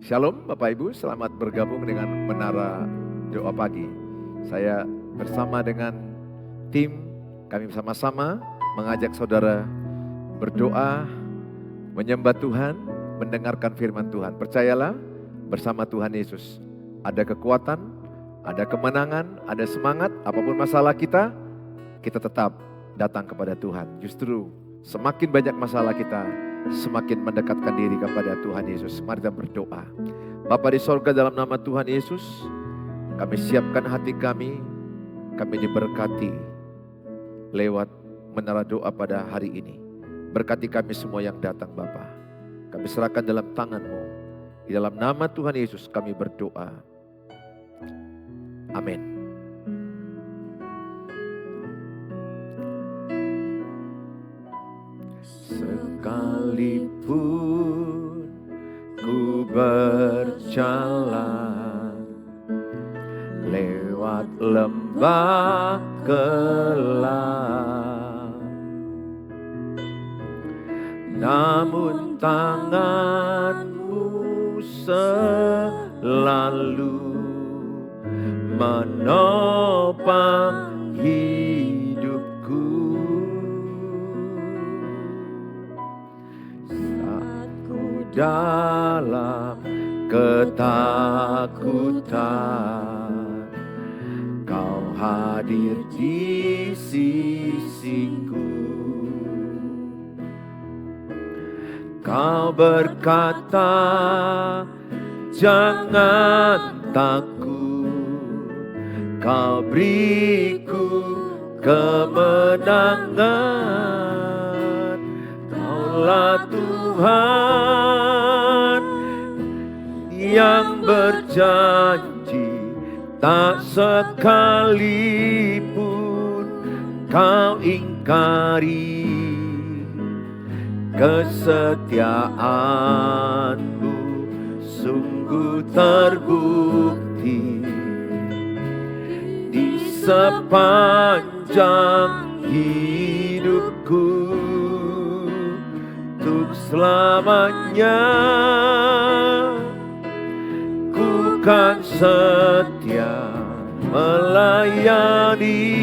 Shalom Bapak Ibu, selamat bergabung dengan Menara Doa Pagi. Saya bersama dengan tim, kami bersama-sama mengajak saudara berdoa, menyembah Tuhan, mendengarkan firman Tuhan. Percayalah, bersama Tuhan Yesus ada kekuatan, ada kemenangan, ada semangat. Apapun masalah kita tetap datang kepada Tuhan. Justru semakin banyak masalah kita, semakin mendekatkan diri kepada Tuhan Yesus. Mari kita berdoa. Bapa di sorga, dalam nama Tuhan Yesus, kami siapkan hati kami diberkati lewat menara doa pada hari ini. Berkati kami semua yang datang Bapa. Kami serahkan dalam tangan-Mu. Di dalam nama Tuhan Yesus kami berdoa. Amin. Sekalipun ku berjalan lewat lembah gelap, namun tangan-Mu selalu menopang hidupku. Saat ku dalam ketakutan, Kau hadir di sisiku. Kau berkata, jangan takut, Kau beriku kemenangan. Kaulah Tuhan yang berjanji, tak sekalipun Kau ingkari. Kesetiaan-Mu sungguh terbukti di sepanjang hidupku. Untuk selamanya ku kan setia melayani,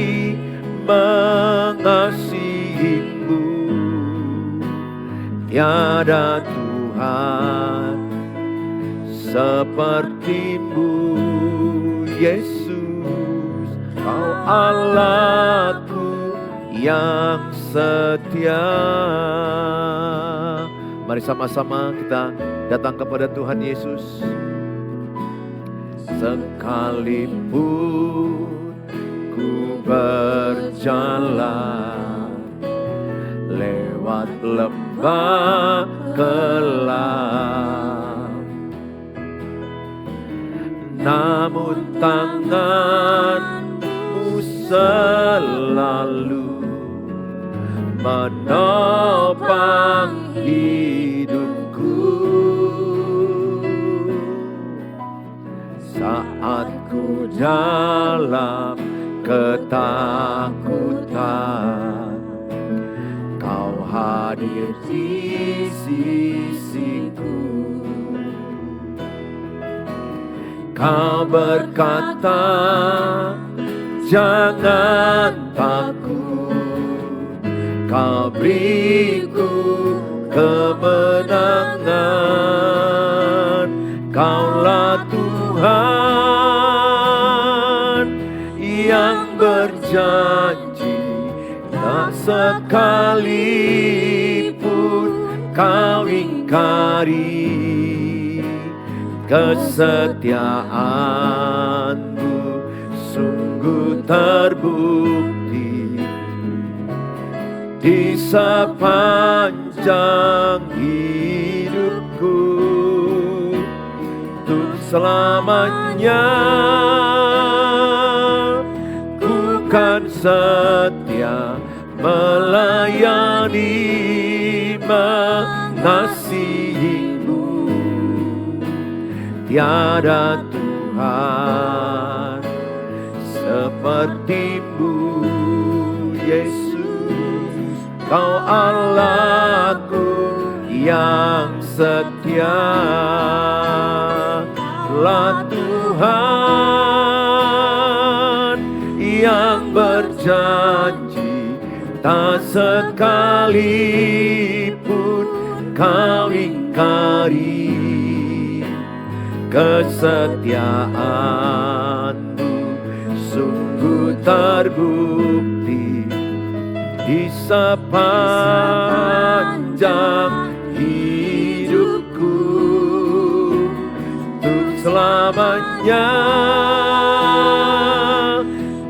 mengasihi-Mu. Tiada Tuhan seperti-Mu, Yesus. Kau Allahku yang setia. Mari sama-sama kita datang kepada Tuhan Yesus. Sekalipun ku berjalan lewat lembah gelap, namun tangan-Mu selalu menopang hidupku. Saat ku dalam ketakutan, Kau hadir di sisiku. Kau berkata, jangan takut, Kau beriku kemenangan. Kaulah Tuhan yang berjanji, tak sekalipun Kau ingkari. Kesetiaan-Mu sungguh terbukti di sepanjang hidupku. Untuk selamanya ku kan setia melayani, mengasihi-Mu. Tiada Tuhan seperti-Mu, Yesus. Kau Allahku yang setia. Allah Tuhan yang berjanji tak sekalipun kau ingkari. Kesetiaanmu sungguh terbukti di sepanjang hidupku. Untuk selamanya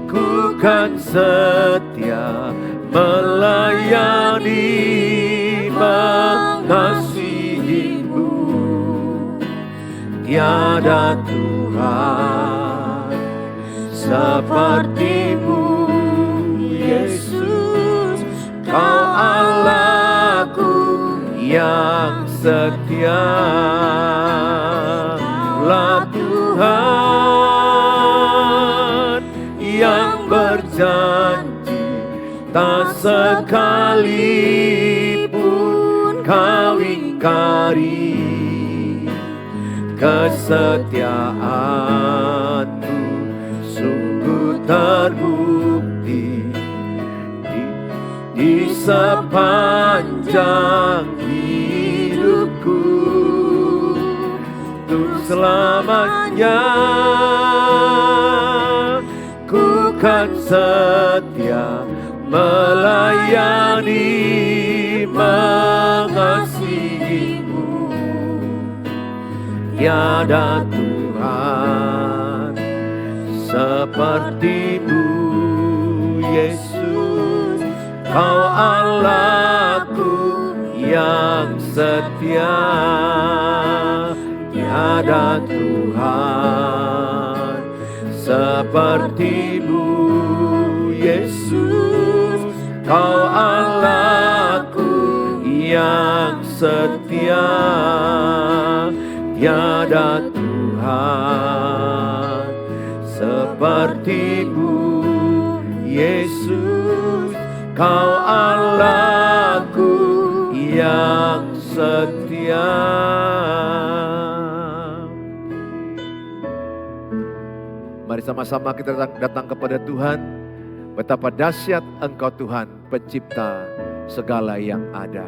ku kan setia melayani, mengasihimu. Tiada Tuhan sepertimu, Yesus. Kau Allahku yang setia. Lah Tuhan yang berjanji tak sekalipun kau ingkari. Kesetiaanmu sungguh terbukti di sepanjang hidupku. Untuk selamanya ku kan setia melayani, mengasihimu. Tiada Tuhan sepertimu, Yesus. Kau Allahku yang setia. Tiada Tuhan sepertimu, Yesus. Kau Allahku yang setia. Tiada Tuhan sepertimu, Yesus. Kau Allahku yang setia. Mari sama-sama kita datang kepada Tuhan. Betapa dahsyat Engkau Tuhan, pencipta segala yang ada.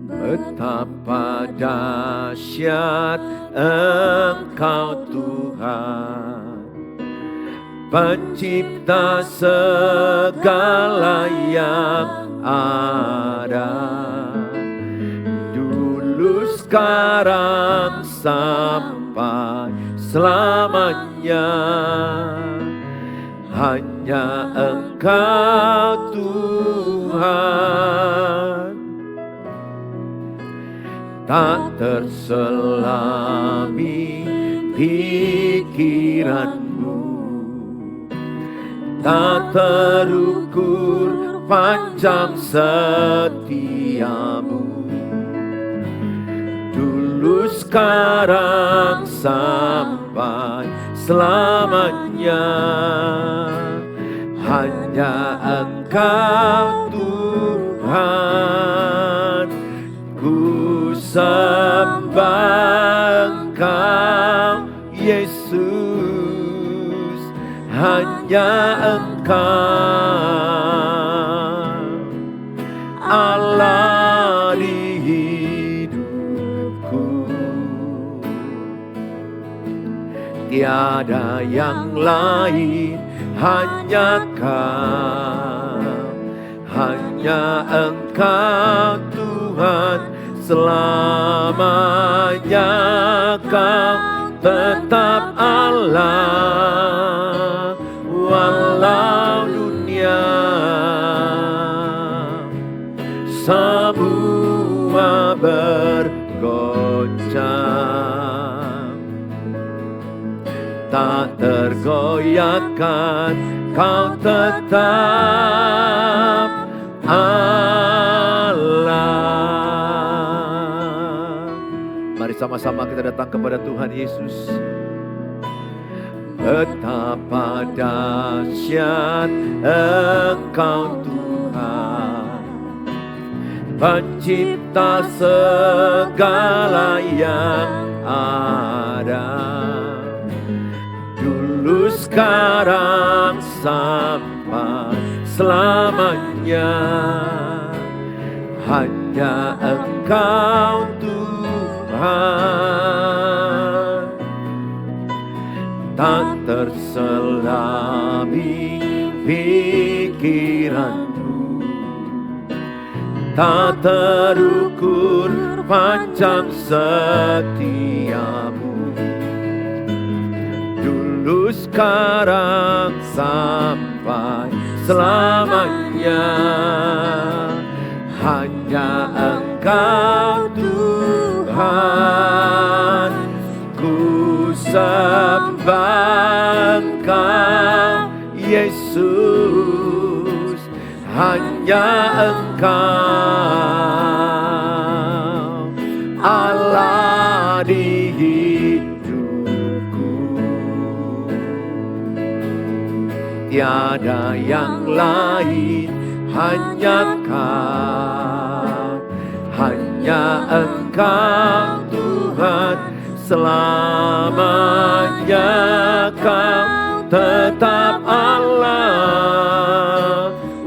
Betapa dahsyat Engkau Tuhan, pencipta segala yang ada. Dulu, sekarang, sampai selamanya. Hanya Engkau Tuhan, tak terselami pikiranmu, tak terukur panjang setiamu. Dulu, sekarang, sampai selamanya. Hanya Engkau Tuhan, ku sembah Engkau Yesus. Hanya Engkau Allah di hidupku. Tiada yang lain, hanya Kau. Hanya Engkau Tuhan, selamanya Kau tetap Allah. Walau dunia semua bergoncang, tak tergoyahkan, Kau tetap Allah. Mari sama-sama kita datang kepada Tuhan Yesus. Betapa dahsyat Engkau Tuhan, Pencipta segala yang ada, dulu, sekarang, sampai selamanya. Hanya Engkau Tuhan, tak terselami pikiranmu, tak terukur panjang setiamu, dulu, sekarang, sampai selamanya. Hanya Engkau Tuhan, ku sembah Engkau Yesus. Hanya Engkau Allah di hidupku, tiada yang lain, hanya Kau, hanya Engkau Tuhan, selamanya Kau tetap Allah,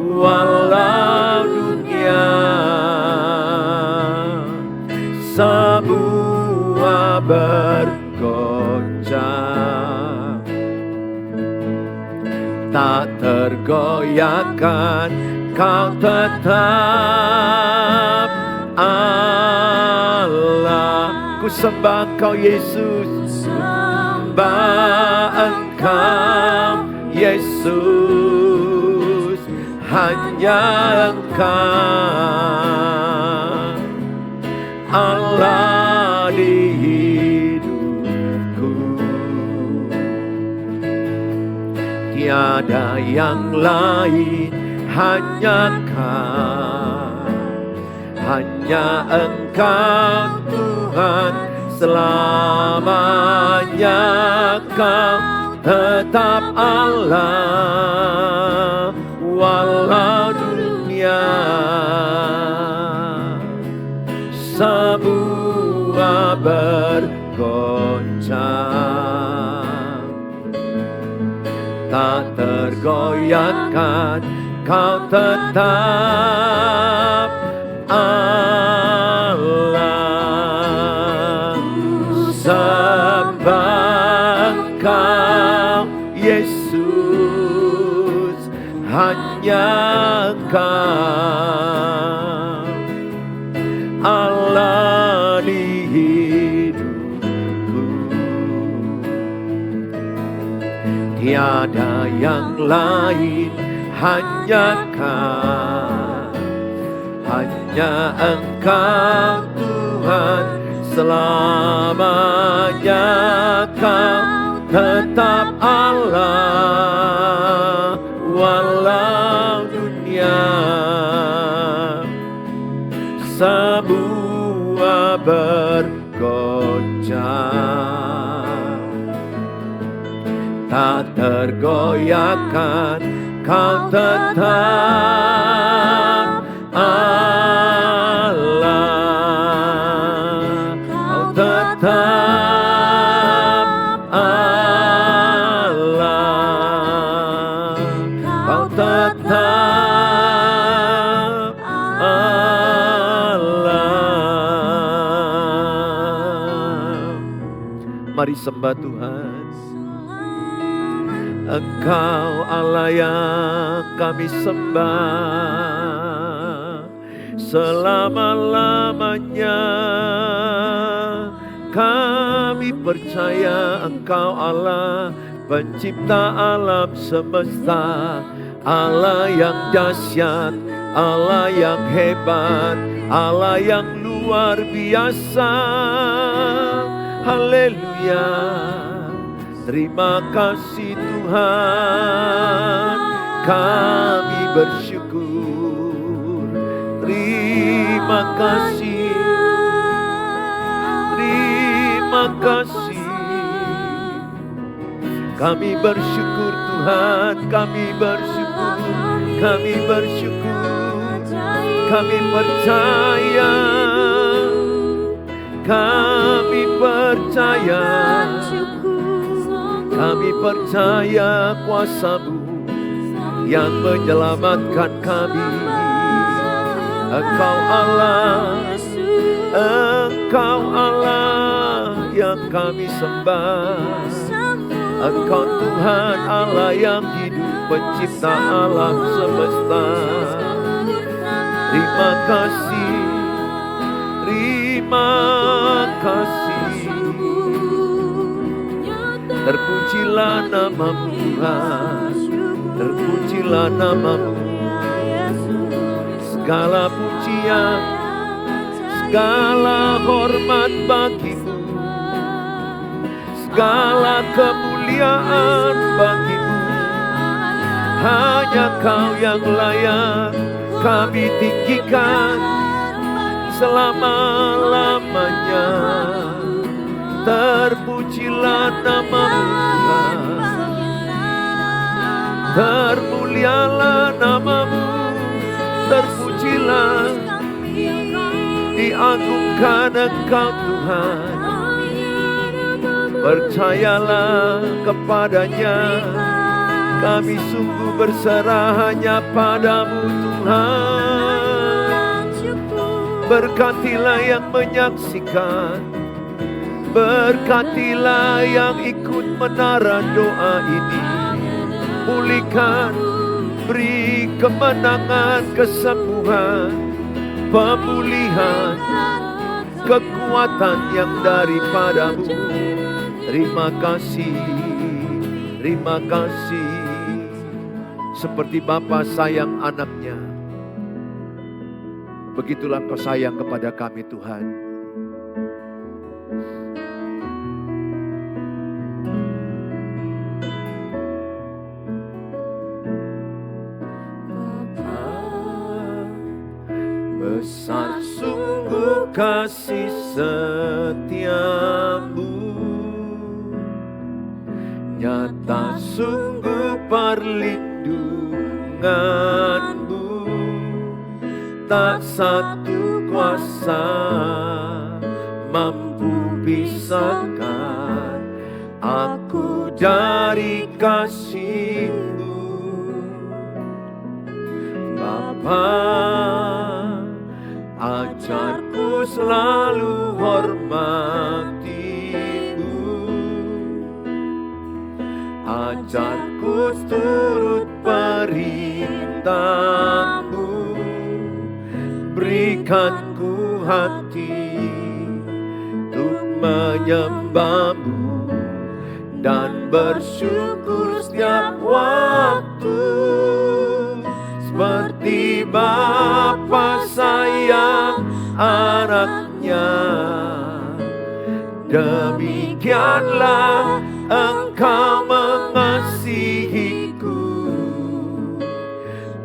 walau dunia semua bergoncang, tak tergoyahkan, Kau tetap Allah. Ku sembah Engkau Yesus, sembah Engkau Yesus. Hanya Engkau Allah di hidupku, tiada yang lain, hanya Kau, hanya Engkau Tuhan, selamanya Kau tetap Allah, walau dunia semua bergoncang, tak tergoyahkan, Kau tetap Allah. Sembah Engkau Yesus, hanya Engkau Allah di hidupku, tiada yang lain, hanya Kau, hanya Engkau Tuhan, selamanya Kau tetap Allah, walau dunia semua bergoncang, tak tergoyahkan, Kau tetap Allah, Kau tetap Allah, Kau tetap Allah. Mari sembah Tuhan. Engkau Allah yang kami sembah, selama-lamanya kami percaya Engkau Allah, pencipta alam semesta, Allah yang dahsyat, Allah yang hebat, Allah yang luar biasa. Haleluya. Terima kasih Tuhan, kami bersyukur. Terima kasih, terima kasih. Kami bersyukur Tuhan, kami bersyukur, kami bersyukur, kami percaya, kami percaya, kami percaya kuasa-Mu yang menyelamatkan kami. Engkau Allah, Engkau Allah yang kami sembah. Engkau Tuhan Allah yang hidup, pencipta alam semesta. Terima kasih, terima kasih. Terpujilah nama-Mu Tuhan, terpujilah nama-Mu. Segala pujian, segala hormat bagi-Mu, segala kemuliaan bagi-Mu. Hanya Kau yang layak kami tinggikan selama-lamanya. Terpujilah nama-Mu Tuhan, termulialah nama-Mu, terpujilah, diagungkan Engkau Tuhan. Percayalah kepadanya, kami sungguh berserah hanya padamu Tuhan. Berkatilah yang menyaksikan, berkatilah yang ikut menara doa ini. Pulihkan, beri kemenangan, kesembuhan, pemulihan, kekuatan yang daripada-Mu. Terima kasih, terima kasih. Seperti Bapa sayang anaknya, begitulah Kau sayang kepada kami Tuhan. Besar sungguh kasih setiamu, nyata sungguh perlindunganmu. Tak satu kuasa mampu pisahkan aku dari kasih-Mu. Bapa, ajarku selalu hormati-Mu, ajarku turut perintah-Mu. Berikan ku hati untuk menyembah-Mu dan bersyukur setiap waktu. Seperti Bapa sayang anaknya, demikianlah Engkau mengasihiku.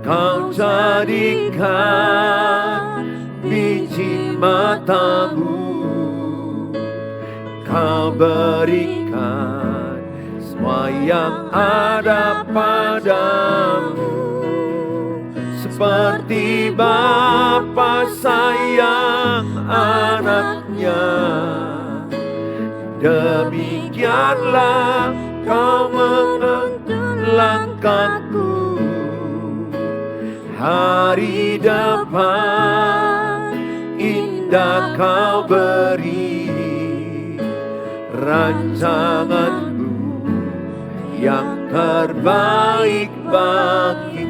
Kau jadikan biji mata-Mu, Kau berikan semua yang ada padamu. Seperti Bapa sayang anaknya, demikianlah Kau menuntun langkahku. Hari depan indah Kau beri, rancangan-Mu yang terbaik bagiku.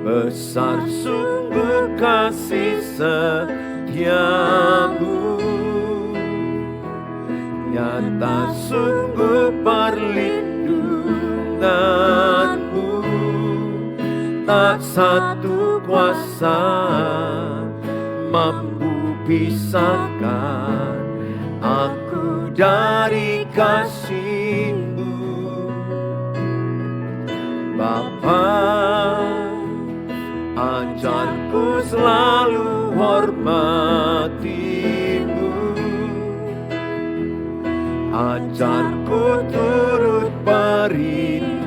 Besar sungguh kasih setiamu, nyata sungguh perlindunganmu. Tak satu kuasa mampu pisahkan aku dari kasih-Mu. Bapa, ajarku ku selalu hormatimu. Ajarku turut perintahmu,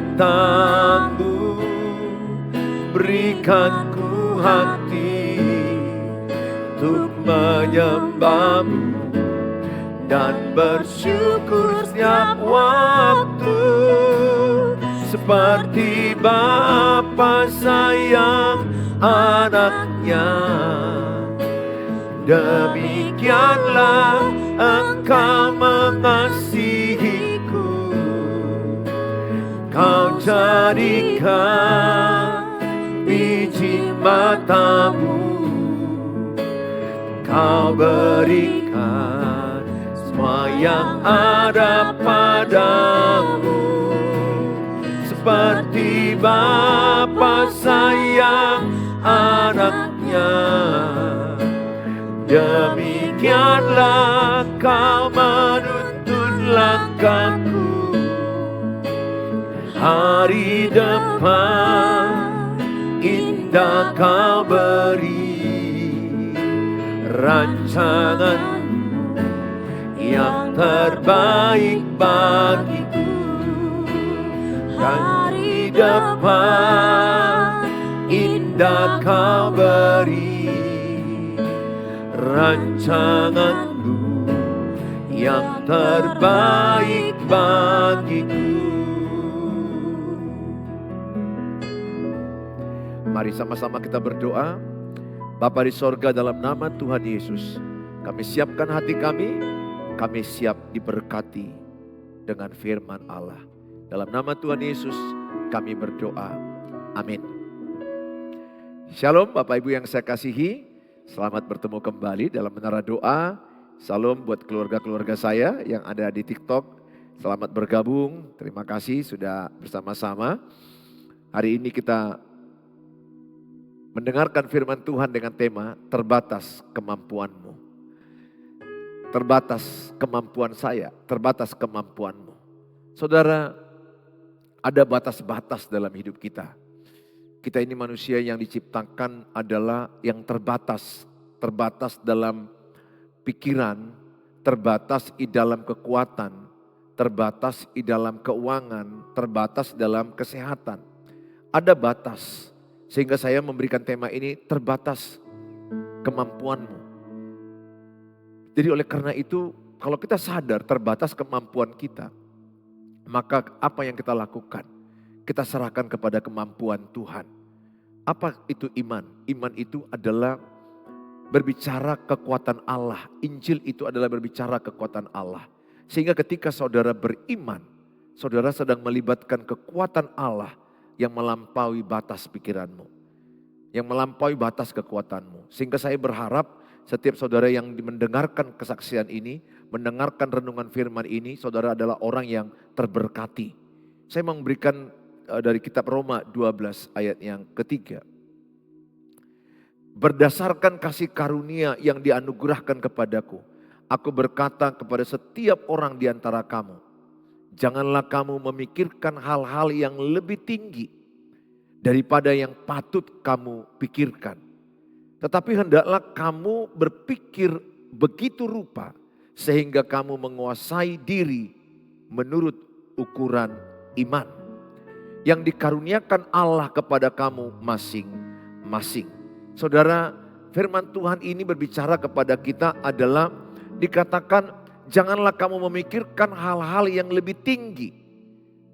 berikan ku hati untuk menyembahmu dan bersyukur setiap waktu. Seperti Bapa sayang anaknya, demikianlah Engkau mengasihiku. Kau jadikan biji matamu, Kau berikan semua yang ada padamu. Seperti Bapa sayang anaknya, demikianlah Kau menuntun langkahku. Hari depan indah Kau beri, rancangan yang terbaik bagiku. Hari depan indah Kau beri, rancanganmu yang terbaik bagiku. Mari sama-sama kita berdoa. Bapa di sorga, dalam nama Tuhan Yesus, kami siapkan hati kami siap diberkati dengan firman Allah. Dalam nama Tuhan Yesus kami berdoa. Amin. Shalom Bapak Ibu yang saya kasihi. Selamat bertemu kembali dalam Menara Doa. Salam buat keluarga-keluarga saya yang ada di TikTok. Selamat bergabung. Terima kasih sudah bersama-sama. Hari ini kita mendengarkan firman Tuhan dengan tema terbatas kemampuanmu. Terbatas kemampuan saya, terbatas kemampuanmu. Saudara, ada batas-batas dalam hidup kita. Kita ini manusia yang diciptakan adalah yang terbatas. Terbatas dalam pikiran, terbatas di dalam kekuatan, terbatas di dalam keuangan, terbatas dalam kesehatan. Ada batas. Sehingga saya memberikan tema ini terbatas kemampuanmu. Jadi oleh karena itu kalau kita sadar terbatas kemampuan kita, maka apa yang kita lakukan? Kita serahkan kepada kemampuan Tuhan. Apa itu iman? Iman itu adalah berbicara kekuatan Allah. Injil itu adalah berbicara kekuatan Allah. Sehingga ketika saudara beriman, saudara sedang melibatkan kekuatan Allah yang melampaui batas pikiranmu, yang melampaui batas kekuatanmu. Sehingga saya berharap setiap saudara yang mendengarkan kesaksian ini, mendengarkan renungan firman ini, saudara adalah orang yang terberkati. Saya memberikan dari kitab Roma 12 ayat yang ketiga. Berdasarkan kasih karunia yang dianugerahkan kepadaku, aku berkata kepada setiap orang di antara kamu, janganlah kamu memikirkan hal-hal yang lebih tinggi daripada yang patut kamu pikirkan. Tetapi hendaklah kamu berpikir begitu rupa sehingga kamu menguasai diri menurut ukuran iman yang dikaruniakan Allah kepada kamu masing-masing. Saudara, firman Tuhan ini berbicara kepada kita adalah dikatakan janganlah kamu memikirkan hal-hal yang lebih tinggi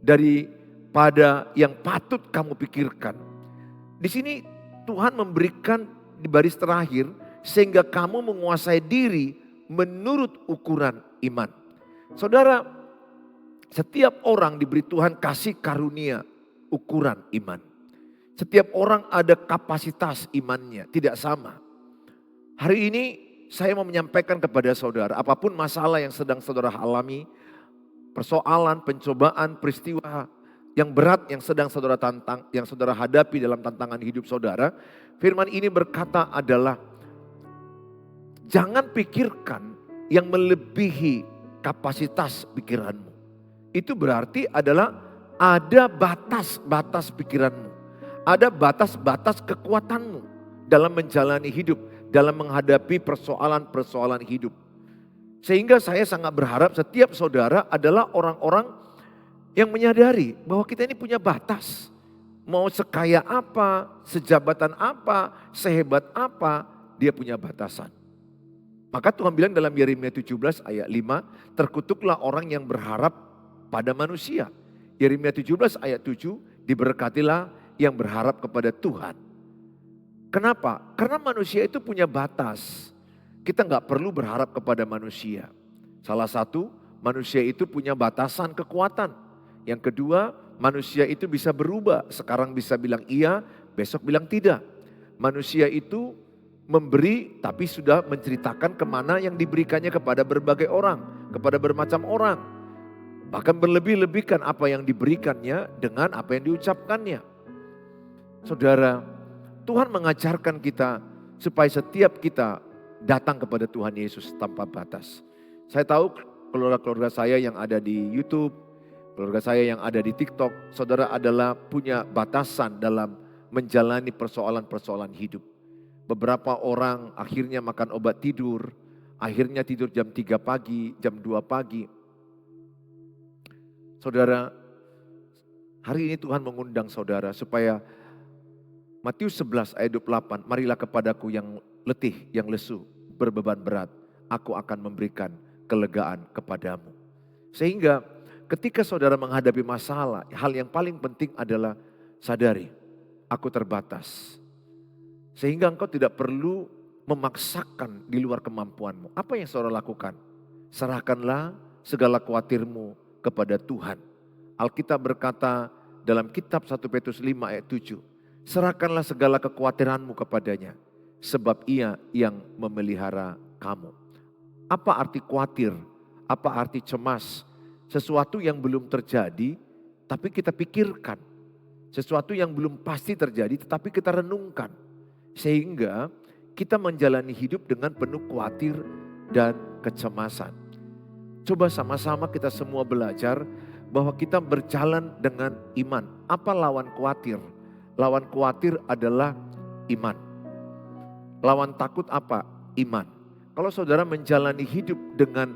daripada yang patut kamu pikirkan. Di sini Tuhan memberikan di baris terakhir sehingga kamu menguasai diri menurut ukuran iman. Saudara, setiap orang diberi Tuhan kasih karunia ukuran iman. Setiap orang ada kapasitas imannya, tidak sama. Hari ini saya mau menyampaikan kepada saudara, apapun masalah yang sedang saudara alami, persoalan, pencobaan, peristiwa yang berat yang sedang saudara yang saudara hadapi dalam tantangan hidup saudara, firman ini berkata adalah jangan pikirkan yang melebihi kapasitas pikiranmu. Itu berarti adalah ada batas-batas pikiranmu, ada batas-batas kekuatanmu dalam menjalani hidup, dalam menghadapi persoalan-persoalan hidup. Sehingga saya sangat berharap setiap saudara adalah orang-orang yang menyadari bahwa kita ini punya batas. Mau sekaya apa, sejabatan apa, sehebat apa, dia punya batasan. Maka Tuhan bilang dalam Yeremia 17 ayat 5, terkutuklah orang yang berharap pada manusia. Yeremia 17 ayat 7, diberkatilah yang berharap kepada Tuhan. Kenapa? Karena manusia itu punya batas. Kita nggak perlu berharap kepada manusia. Salah satu, manusia itu punya batasan kekuatan. Yang kedua, manusia itu bisa berubah. Sekarang bisa bilang iya, besok bilang tidak. Manusia itu memberi tapi sudah menceritakan kemana yang diberikannya kepada berbagai orang. Kepada bermacam orang. Bahkan berlebih-lebihkan apa yang diberikannya dengan apa yang diucapkannya. Saudara, Tuhan mengajarkan kita supaya setiap kita datang kepada Tuhan Yesus tanpa batas. Saya tahu keluarga-keluarga saya yang ada di YouTube, keluarga saya yang ada di TikTok, saudara adalah punya batasan dalam menjalani persoalan-persoalan hidup. Beberapa orang akhirnya makan obat tidur, akhirnya tidur jam 3 pagi, jam 2 pagi. Saudara, hari ini Tuhan mengundang saudara supaya Matius 11 ayat 28, marilah kepadaku yang letih, yang lesu, berbeban berat, aku akan memberikan kelegaan kepadamu. Sehingga ketika saudara menghadapi masalah, hal yang paling penting adalah sadari, aku terbatas. Sehingga engkau tidak perlu memaksakan di luar kemampuanmu. Apa yang saudara lakukan? Serahkanlah segala khawatirmu kepada Tuhan. Alkitab berkata dalam kitab 1 Petrus 5 ayat 7, serahkanlah segala kekhawatiranmu kepadanya, sebab ia yang memelihara kamu. Apa arti khawatir? Apa arti cemas? Sesuatu yang belum terjadi, tapi kita pikirkan. Sesuatu yang belum pasti terjadi, tetapi kita renungkan. Sehingga kita menjalani hidup dengan penuh khawatir dan kecemasan. Coba sama-sama kita semua belajar bahwa kita berjalan dengan iman. Apa lawan khawatir? Lawan khawatir adalah iman. Lawan takut apa? Iman. Kalau saudara menjalani hidup dengan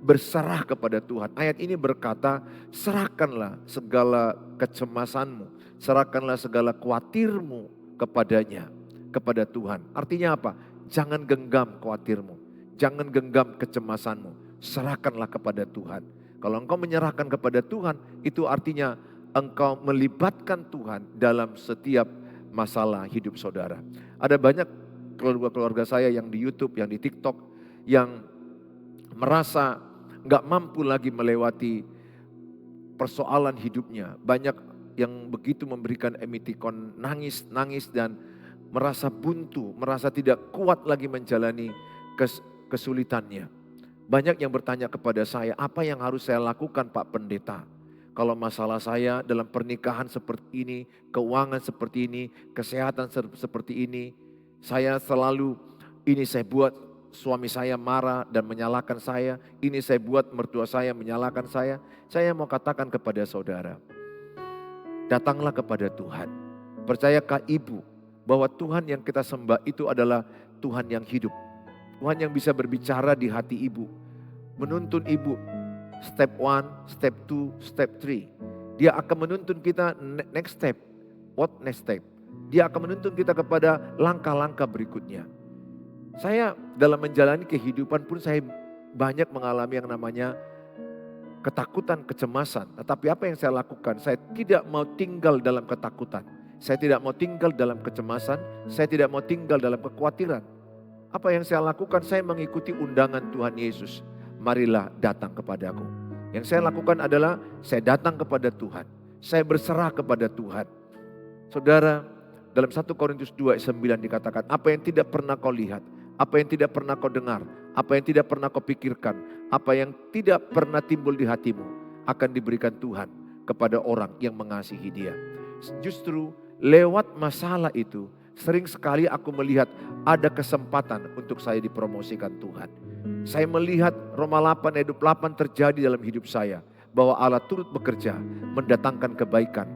berserah kepada Tuhan. Ayat ini berkata, serahkanlah segala kecemasanmu. Serahkanlah segala khawatirmu kepadanya. Kepada Tuhan. Artinya apa? Jangan genggam khawatirmu. Jangan genggam kecemasanmu. Serahkanlah kepada Tuhan. Kalau engkau menyerahkan kepada Tuhan, itu artinya engkau melibatkan Tuhan dalam setiap masalah hidup saudara. Ada banyak keluarga-keluarga saya yang di YouTube, yang di TikTok, yang merasa gak mampu lagi melewati persoalan hidupnya. Banyak yang begitu memberikan emotikon nangis dan merasa buntu, merasa tidak kuat lagi menjalani kesulitannya. Banyak yang bertanya kepada saya, apa yang harus saya lakukan Pak Pendeta? Kalau masalah saya dalam pernikahan seperti ini, keuangan seperti ini, kesehatan seperti ini, saya selalu, ini saya buat suami saya marah dan menyalahkan saya, ini saya buat mertua saya menyalahkan saya. Saya mau katakan kepada saudara, datanglah kepada Tuhan. Percayakah ibu bahwa Tuhan yang kita sembah itu adalah Tuhan yang hidup. Tuhan yang bisa berbicara di hati ibu, menuntun ibu step 1, step 2, step 3. Dia akan menuntun kita next step. What next step? Dia akan menuntun kita kepada langkah-langkah berikutnya. Saya dalam menjalani kehidupan pun saya banyak mengalami yang namanya ketakutan, kecemasan. Tetapi apa yang saya lakukan? Saya tidak mau tinggal dalam ketakutan. Saya tidak mau tinggal dalam kecemasan. Saya tidak mau tinggal dalam kekhawatiran. Apa yang saya lakukan? Saya mengikuti undangan Tuhan Yesus. Marilah datang kepadaku. Yang saya lakukan adalah saya datang kepada Tuhan. Saya berserah kepada Tuhan. Saudara, dalam 1 Korintus 2 ayat 9 dikatakan, apa yang tidak pernah kau lihat, apa yang tidak pernah kau dengar, apa yang tidak pernah kau pikirkan, apa yang tidak pernah timbul di hatimu, akan diberikan Tuhan kepada orang yang mengasihi Dia. Justru lewat masalah itu, sering sekali aku melihat ada kesempatan untuk saya dipromosikan Tuhan. Saya melihat Roma 8 ayat 28 terjadi dalam hidup saya. Bahwa Allah turut bekerja mendatangkan kebaikan.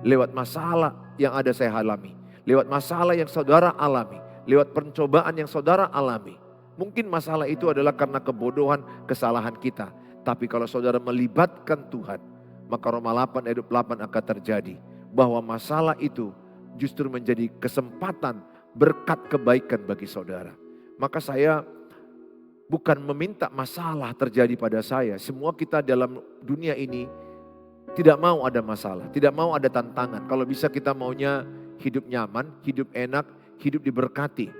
Lewat masalah yang ada saya alami. Lewat masalah yang saudara alami. lewat pencobaan yang saudara alami. Mungkin masalah itu adalah karena kebodohan, kesalahan kita. Tapi kalau saudara melibatkan Tuhan, maka Roma 8 ayat 28 akan terjadi. Bahwa masalah itu justru menjadi kesempatan berkat kebaikan bagi saudara. Maka saya bukan meminta masalah terjadi pada saya. Semua kita dalam dunia ini tidak mau ada masalah, tidak mau ada tantangan. Kalau bisa kita maunya hidup nyaman, hidup enak, hidup diberkati.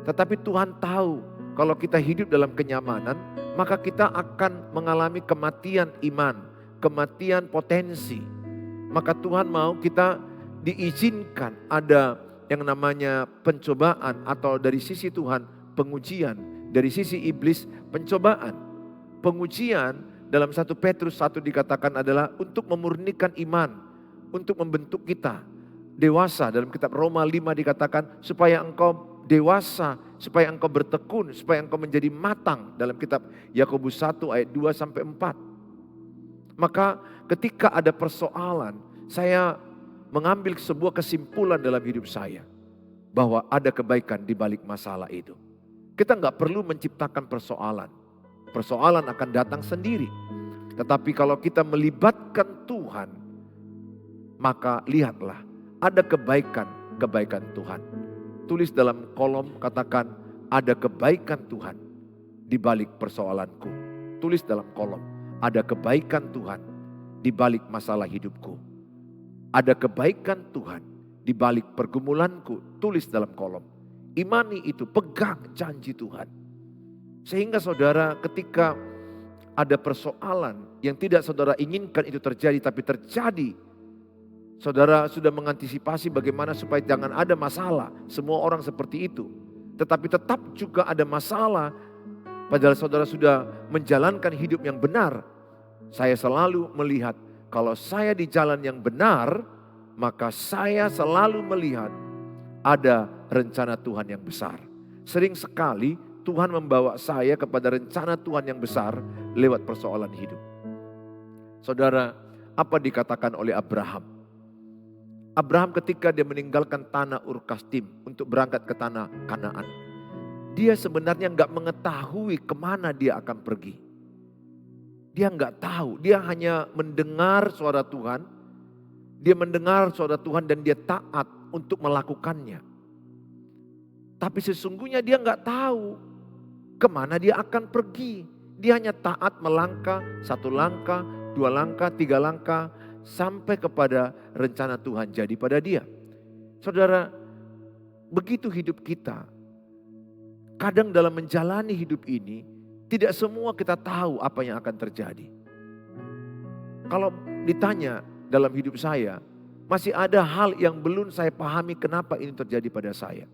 Tetapi Tuhan tahu kalau kita hidup dalam kenyamanan, maka kita akan mengalami kematian iman, kematian potensi. Maka Tuhan mau kita diizinkan ada yang namanya pencobaan atau dari sisi Tuhan pengujian, dari sisi iblis pencobaan. Pengujian dalam 1 Petrus 1 dikatakan adalah untuk memurnikan iman, untuk membentuk kita dewasa. Dalam kitab Roma 5 dikatakan supaya engkau dewasa, supaya engkau bertekun, supaya engkau menjadi matang. Dalam kitab Yakobus 1 ayat 2 sampai 4. Maka ketika ada persoalan, saya mengambil sebuah kesimpulan dalam hidup saya. Bahwa ada kebaikan di balik masalah itu. Kita nggak perlu menciptakan persoalan. Persoalan akan datang sendiri. Tetapi kalau kita melibatkan Tuhan, maka lihatlah ada kebaikan Tuhan. Tulis dalam kolom, katakan ada kebaikan Tuhan di balik persoalanku. Tulis dalam kolom, ada kebaikan Tuhan di balik masalah hidupku. Ada kebaikan Tuhan di balik pergumulanku. Tulis dalam kolom. Imani itu, pegang janji Tuhan. Sehingga saudara ketika ada persoalan yang tidak saudara inginkan itu terjadi tapi terjadi. Saudara sudah mengantisipasi bagaimana supaya jangan ada masalah. Semua orang seperti itu. Tetapi tetap juga ada masalah. Padahal saudara sudah menjalankan hidup yang benar. Saya selalu melihat kalau saya di jalan yang benar, maka saya selalu melihat ada rencana Tuhan yang besar. Sering sekali Tuhan membawa saya kepada rencana Tuhan yang besar lewat persoalan hidup. Saudara, apa dikatakan oleh Abraham? Abraham ketika dia meninggalkan tanah Ur Kasdim untuk berangkat ke tanah Kanaan. Dia sebenarnya nggak mengetahui kemana dia akan pergi. Dia nggak tahu, dia hanya mendengar suara Tuhan. Dia mendengar suara Tuhan dan dia taat untuk melakukannya. Tapi sesungguhnya dia nggak tahu kemana dia akan pergi. Dia hanya taat melangkah 1 langkah, 2 langkah, 3 langkah. Sampai kepada rencana Tuhan jadi pada dia. Saudara, begitu hidup kita. Kadang dalam menjalani hidup ini, tidak semua kita tahu apa yang akan terjadi. Kalau ditanya dalam hidup saya, masih ada hal yang belum saya pahami kenapa ini terjadi pada saya.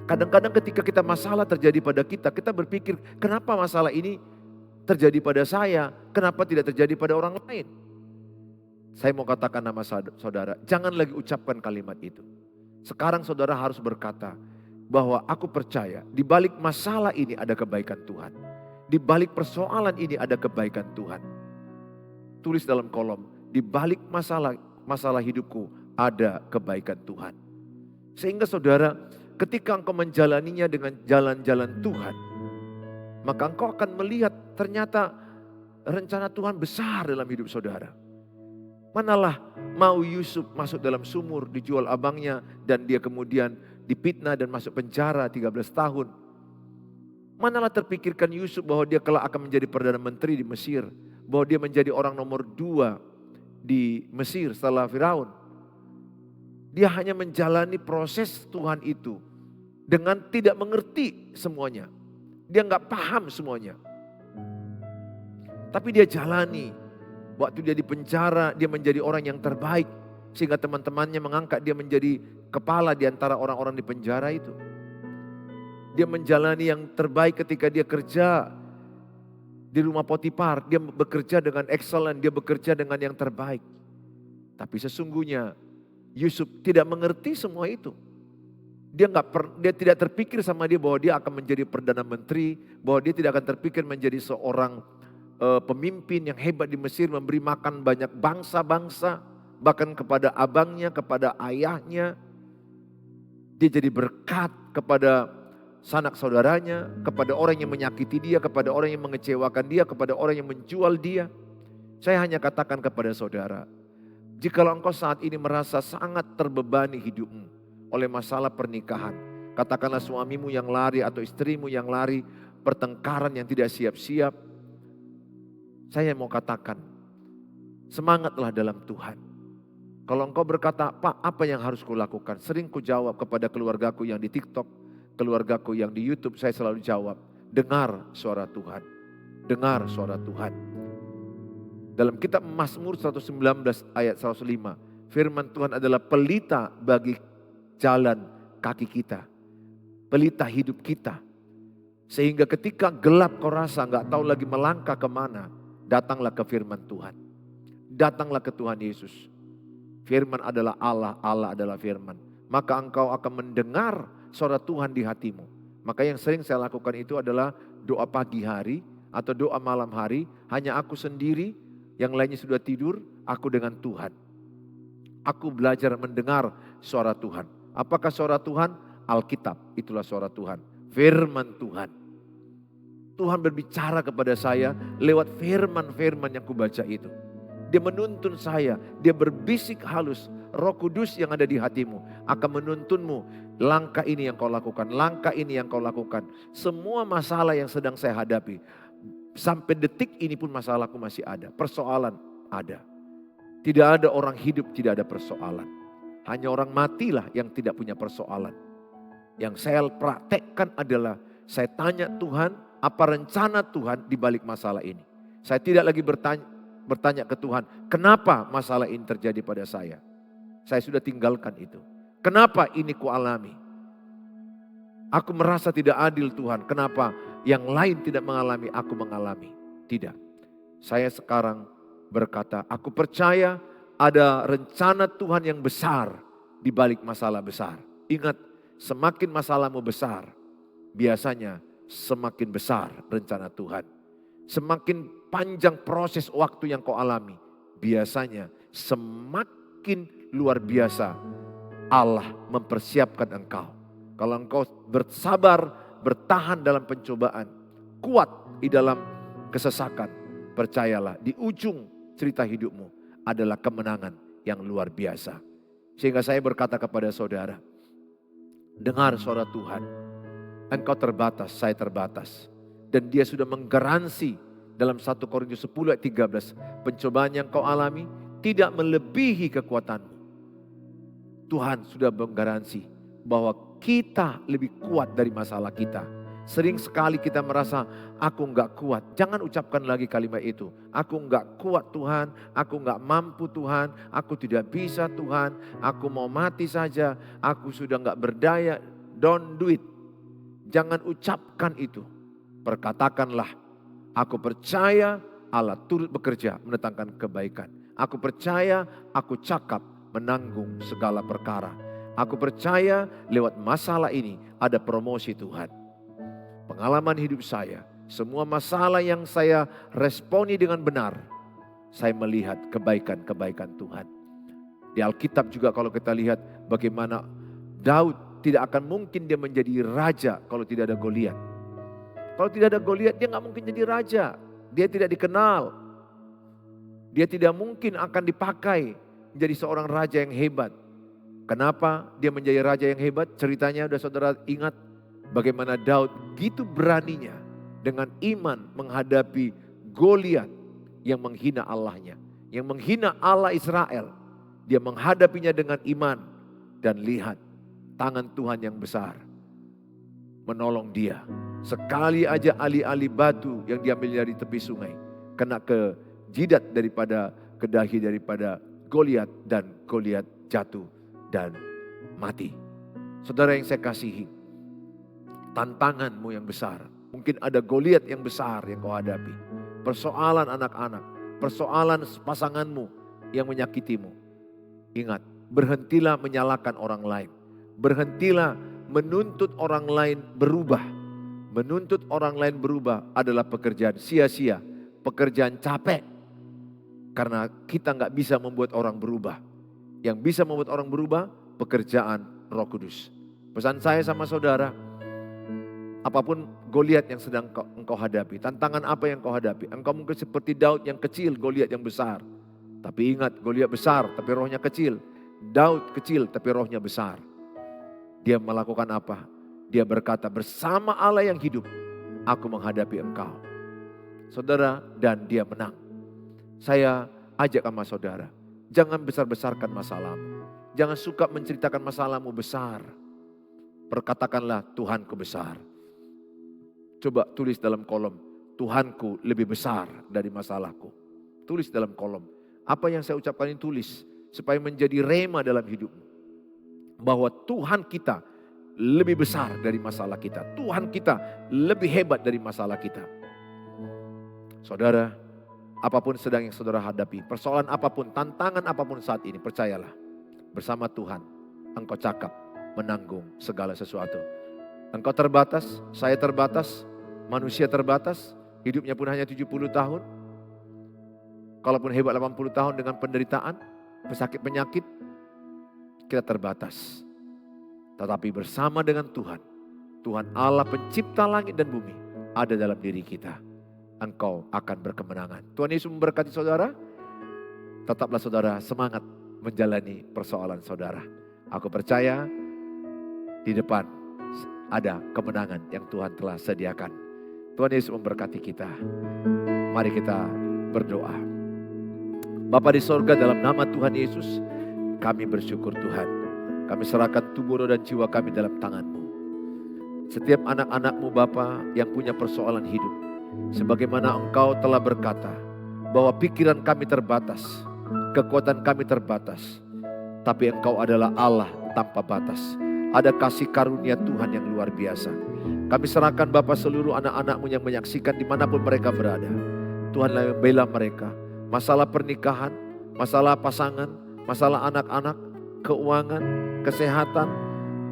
Kadang-kadang ketika kita masalah terjadi pada kita, kita berpikir kenapa masalah ini terjadi pada saya, kenapa tidak terjadi pada orang lain. Saya mau katakan nama saudara, jangan lagi ucapkan kalimat itu. Sekarang saudara harus berkata, bahwa aku percaya di balik masalah ini ada kebaikan Tuhan. Di balik persoalan ini ada kebaikan Tuhan. Tulis dalam kolom, di balik masalah hidupku ada kebaikan Tuhan. Sehingga saudara, ketika engkau menjalaninya dengan jalan-jalan Tuhan, maka engkau akan melihat ternyata rencana Tuhan besar dalam hidup saudara. Manalah mau Yusuf masuk dalam sumur, dijual abangnya, dan dia kemudian dipitnah dan masuk penjara 13 tahun. Manalah terpikirkan Yusuf bahwa dia kelak akan menjadi Perdana Menteri di Mesir. Bahwa dia menjadi orang nomor 2 di Mesir setelah Firaun. Dia hanya menjalani proses Tuhan itu dengan tidak mengerti semuanya. Dia nggak paham semuanya. Tapi dia jalani. Waktu dia di penjara, dia menjadi orang yang terbaik. Sehingga teman-temannya mengangkat dia menjadi kepala di antara orang-orang di penjara itu. Dia menjalani yang terbaik ketika dia kerja di rumah Potifar. Dia bekerja dengan excellent, dia bekerja dengan yang terbaik. Tapi sesungguhnya Yusuf tidak mengerti semua itu. Dia tidak terpikir sama dia bahwa dia akan menjadi Perdana Menteri. Bahwa dia tidak akan terpikir menjadi seorang pemimpin yang hebat di Mesir, memberi makan banyak bangsa-bangsa. Bahkan kepada abangnya, kepada ayahnya. Dia jadi berkat kepada sanak saudaranya, kepada orang yang menyakiti dia, kepada orang yang mengecewakan dia, kepada orang yang menjual dia. Saya hanya katakan kepada saudara, jikalau engkau saat ini merasa sangat terbebani hidupmu oleh masalah pernikahan, katakanlah suamimu yang lari atau istrimu yang lari, pertengkaran yang tidak siap-siap, saya mau katakan, semangatlah dalam Tuhan. Kalau engkau berkata, Pak, apa yang harus kulakukan? Sering ku jawab kepada keluargaku yang di TikTok, keluargaku yang di YouTube, saya selalu jawab, dengar suara Tuhan. Dengar suara Tuhan. Dalam kitab Mazmur 119 ayat 105, firman Tuhan adalah pelita bagi jalan kaki kita. Pelita hidup kita. Sehingga ketika gelap kau rasa gak tahu lagi melangkah kemana, datanglah ke firman Tuhan. Datanglah ke Tuhan Yesus. Firman adalah Allah, Allah adalah firman. Maka engkau akan mendengar suara Tuhan di hatimu. Maka yang sering saya lakukan itu adalah doa pagi hari atau doa malam hari. Hanya aku sendiri, yang lainnya sudah tidur, aku dengan Tuhan. Aku belajar mendengar suara Tuhan. Apakah suara Tuhan? Alkitab, itulah suara Tuhan. Firman Tuhan. Tuhan berbicara kepada saya lewat firman-firman yang kubaca itu. Dia menuntun saya, dia berbisik halus. Roh Kudus yang ada di hatimu akan menuntunmu. Langkah ini yang kau lakukan, langkah ini yang kau lakukan. Semua masalah yang sedang saya hadapi, sampai detik ini pun masalahku masih ada. Persoalan ada. Tidak ada orang hidup tidak ada persoalan. Hanya orang matilah yang tidak punya persoalan. Yang saya praktekkan adalah saya tanya Tuhan, apa rencana Tuhan di balik masalah ini. Saya tidak lagi bertanya ke Tuhan, kenapa masalah ini terjadi pada saya. Saya sudah tinggalkan itu. Kenapa ini kualami? Aku merasa tidak adil Tuhan. Kenapa yang lain tidak mengalami, aku mengalami. Tidak. Saya sekarang berkata, aku percaya ada rencana Tuhan yang besar di balik masalah besar. Ingat, semakin masalahmu besar, biasanya semakin besar rencana Tuhan. Semakin panjang proses waktu yang kau alami, biasanya semakin luar biasa Allah mempersiapkan engkau. Kalau engkau bersabar, bertahan dalam pencobaan, kuat di dalam kesesakan, percayalah di ujung cerita hidupmu adalah kemenangan yang luar biasa. Sehingga saya berkata kepada saudara, dengar suara Tuhan. Engkau terbatas, saya terbatas. Dan dia sudah menggaransi dalam 1 Korintus 10 ayat 13. Pencobaan yang kau alami tidak melebihi kekuatanmu. Tuhan sudah menggaransi bahwa kita lebih kuat dari masalah kita. Sering sekali kita merasa aku enggak kuat. Jangan ucapkan lagi kalimat itu. Aku enggak kuat Tuhan, aku enggak mampu Tuhan, aku tidak bisa Tuhan, aku mau mati saja, aku sudah enggak berdaya. Don't do it. Jangan ucapkan itu. Perkatakanlah, aku percaya Allah turut bekerja mendatangkan kebaikan. Aku percaya, aku cakap menanggung segala perkara. Aku percaya lewat masalah ini ada promosi Tuhan. Pengalaman hidup saya, semua masalah yang saya responi dengan benar, saya melihat kebaikan-kebaikan Tuhan. Di Alkitab juga kalau kita lihat bagaimana Daud tidak akan mungkin dia menjadi raja kalau tidak ada Goliat. Kalau tidak ada Goliat dia nggak mungkin jadi raja. Dia tidak dikenal. Dia tidak mungkin akan dipakai menjadi seorang raja yang hebat. Kenapa dia menjadi raja yang hebat? Ceritanya udah saudara ingat bagaimana Daud gitu beraninya dengan iman menghadapi Goliat yang menghina Allahnya. Yang menghina Allah Israel. Dia menghadapinya dengan iman dan lihat tangan Tuhan yang besar menolong dia. Sekali aja ali-ali batu yang diambil dari tepi sungai kena ke jidat daripada ke dahi daripada Goliat dan Goliat jatuh dan mati. Saudara yang saya kasihi, tantanganmu yang besar. Mungkin ada Goliat yang besar yang kau hadapi. Persoalan anak-anak, persoalan pasanganmu yang menyakitimu. Ingat, berhentilah menyalahkan orang lain. Berhentilah menuntut orang lain berubah. Menuntut orang lain berubah adalah pekerjaan sia-sia, pekerjaan capek. Karena kita nggak bisa membuat orang berubah. Yang bisa membuat orang berubah, pekerjaan Roh Kudus. Pesan saya sama saudara, apapun Goliat yang sedang engkau hadapi, tantangan apa yang engkau hadapi, engkau mungkin seperti Daud yang kecil, Goliat yang besar. Tapi ingat, Goliat besar tapi rohnya kecil. Daud kecil tapi rohnya besar. Dia melakukan apa? Dia berkata, bersama Allah yang hidup, aku menghadapi engkau. Saudara, dan dia menang. Saya ajak sama saudara, jangan besar-besarkan masalahmu. Jangan suka menceritakan masalahmu besar. Perkatakanlah, Tuhanku besar. Coba tulis dalam kolom, Tuhanku lebih besar dari masalahku. Tulis dalam kolom. Apa yang saya ucapkan ini tulis, supaya menjadi rema dalam hidupmu. Bahwa Tuhan kita lebih besar dari masalah kita. Tuhan kita lebih hebat dari masalah kita. Saudara, apapun sedang yang saudara hadapi, persoalan apapun, tantangan apapun saat ini, percayalah. Bersama Tuhan, engkau cakap menanggung segala sesuatu. Engkau terbatas, saya terbatas, manusia terbatas, hidupnya pun hanya 70 tahun. Kalaupun hebat 80 tahun dengan penderitaan, pesakit penyakit, kita terbatas. Tetapi bersama dengan Tuhan, Tuhan Allah pencipta langit dan bumi ada dalam diri kita. Engkau akan berkemenangan. Tuhan Yesus memberkati saudara. Tetaplah saudara semangat menjalani persoalan saudara. Aku percaya di depan ada kemenangan yang Tuhan telah sediakan. Tuhan Yesus memberkati kita. Mari kita berdoa. Bapa di sorga, dalam nama Tuhan Yesus, kami bersyukur Tuhan. Kami serahkan tubuh, roh, dan jiwa kami dalam tangan-Mu. Setiap anak-anak-Mu Bapa yang punya persoalan hidup, sebagaimana Engkau telah berkata bahwa pikiran kami terbatas, kekuatan kami terbatas, tapi Engkau adalah Allah tanpa batas. Ada kasih karunia Tuhan yang luar biasa. Kami serahkan Bapa seluruh anak-anak-Mu yang menyaksikan dimanapun mereka berada. Tuhanlah yang membela mereka. Masalah pernikahan, masalah pasangan, masalah anak-anak, keuangan, kesehatan.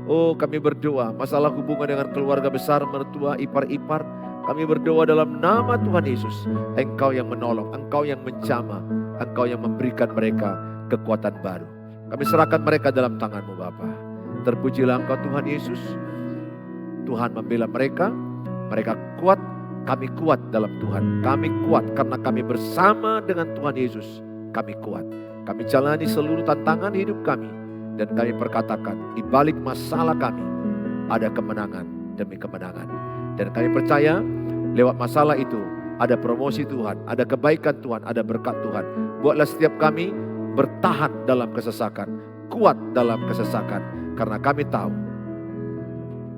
Oh, kami berdoa masalah hubungan dengan keluarga besar, mertua, ipar-ipar. Kami berdoa dalam nama Tuhan Yesus. Engkau yang menolong, Engkau yang menjamah, Engkau yang memberikan mereka kekuatan baru. Kami serahkan mereka dalam tangan-Mu Bapa. Terpujilah Engkau Tuhan Yesus. Tuhan membela mereka, mereka kuat, kami kuat dalam Tuhan. Kami kuat karena kami bersama dengan Tuhan Yesus. Kami kuat. Kami jalani seluruh tantangan hidup kami. Dan kami perkatakan, di balik masalah kami, ada kemenangan demi kemenangan. Dan kami percaya, lewat masalah itu, ada promosi Tuhan, ada kebaikan Tuhan, ada berkat Tuhan. Buatlah setiap kami bertahan dalam kesesakan, kuat dalam kesesakan. Karena kami tahu,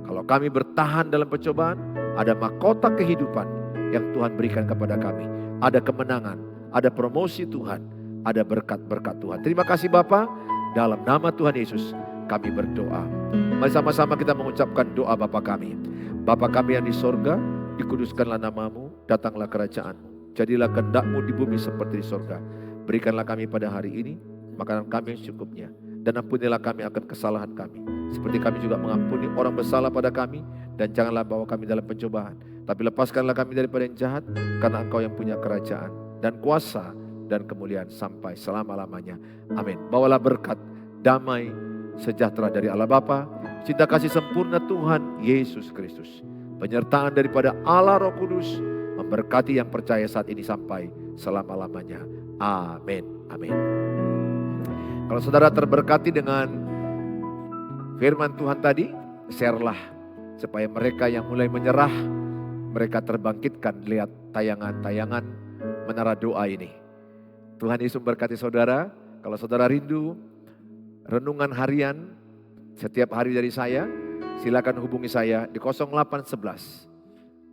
kalau kami bertahan dalam pencobaan, ada mahkota kehidupan yang Tuhan berikan kepada kami. Ada kemenangan, ada promosi Tuhan, ada berkat-berkat Tuhan. Terima kasih Bapa, dalam nama Tuhan Yesus kami berdoa. Mari sama-sama kita mengucapkan doa Bapa kami. Bapa kami yang di sorga, dikuduskanlah namamu, datanglah kerajaan-Mu. Jadilah kehendak-Mu di bumi seperti di sorga. Berikanlah kami pada hari ini makanan kami yang secukupnya. Dan ampunilah kami akan kesalahan kami, seperti kami juga mengampuni orang bersalah pada kami. Dan janganlah bawa kami dalam pencobaan, tapi lepaskanlah kami daripada yang jahat, karena Engkau yang punya kerajaan dan kuasa dan kemuliaan sampai selama-lamanya. Amin. Bawalah berkat, damai, sejahtera dari Allah Bapa, cinta kasih sempurna Tuhan Yesus Kristus, penyertaan daripada Allah Roh Kudus, memberkati yang percaya saat ini sampai selama-lamanya. Amin. Amin. Kalau saudara terberkati dengan firman Tuhan tadi, share-lah supaya mereka yang mulai menyerah, mereka terbangkitkan lihat tayangan-tayangan Menara Doa ini. Tuhan Yesus memberkati saudara. Kalau saudara rindu renungan harian setiap hari dari saya, silakan hubungi saya di 0811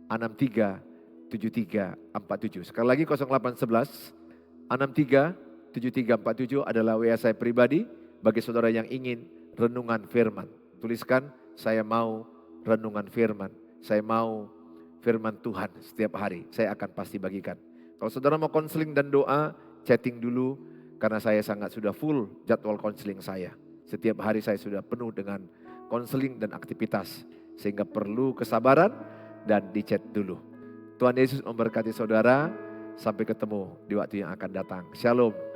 63 73 47. Sekali lagi 0811 63 7347 adalah WA saya pribadi bagi saudara yang ingin renungan firman. Tuliskan, saya mau renungan firman. Saya mau firman Tuhan setiap hari. Saya akan pasti bagikan. Kalau saudara mau konseling dan doa, chatting dulu. Karena saya sangat sudah full jadwal konseling saya. Setiap hari saya sudah penuh dengan konseling dan aktivitas. Sehingga perlu kesabaran dan di chat dulu. Tuhan Yesus memberkati saudara. Sampai ketemu di waktu yang akan datang. Shalom.